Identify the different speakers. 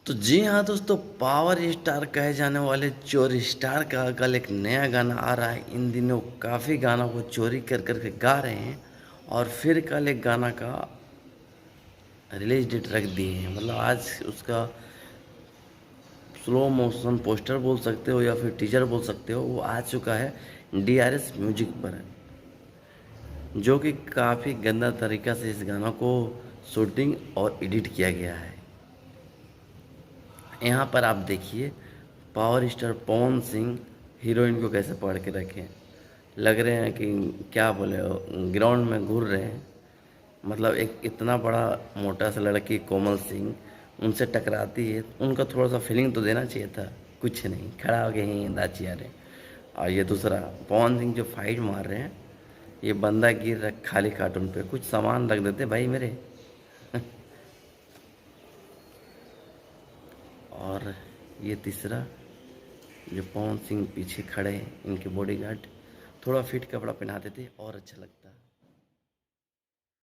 Speaker 1: तो जी हाँ दोस्तों, पावर स्टार कहे जाने वाले चोरी स्टार का कल एक नया गाना आ रहा है। इन दिनों काफ़ी गानों को चोरी कर कर के गा रहे हैं और फिर कल एक गाना का रिलीज डेट रख दिए हैं। मतलब आज उसका स्लो मोशन पोस्टर बोल सकते हो या फिर टीजर बोल सकते हो, वो आ चुका है डीआरएस म्यूजिक पर, जो कि काफ़ी गंदा तरीक़ा से इस गाना को शूटिंग और एडिट किया गया है। यहाँ पर आप देखिए, power star Pawan Singh heroine को कैसे पकड़ के रखे, लग रहे हैं कि क्या बोले, ग्राउंड में घूर रहे हैं। मतलब एक इतना बड़ा मोटा सा लड़की कोमल सिंह उनसे टकराती है, उनका थोड़ा सा फीलिंग तो देना चाहिए था। कुछ नहीं, खड़ा हो गए हैं दाचिया रहे। और ये दूसरा पवन सिंह जो फाइट मार रहे हैं, ये बंदा गिर रहा है खाली कार्टून पे, कुछ सामान रख देते भाई मेरे। और ये तीसरा जो पवन सिंह पीछे खड़े हैं, इनके बॉडीगार्ड, थोड़ा फिट कपड़ा पहना देते और अच्छा लगता।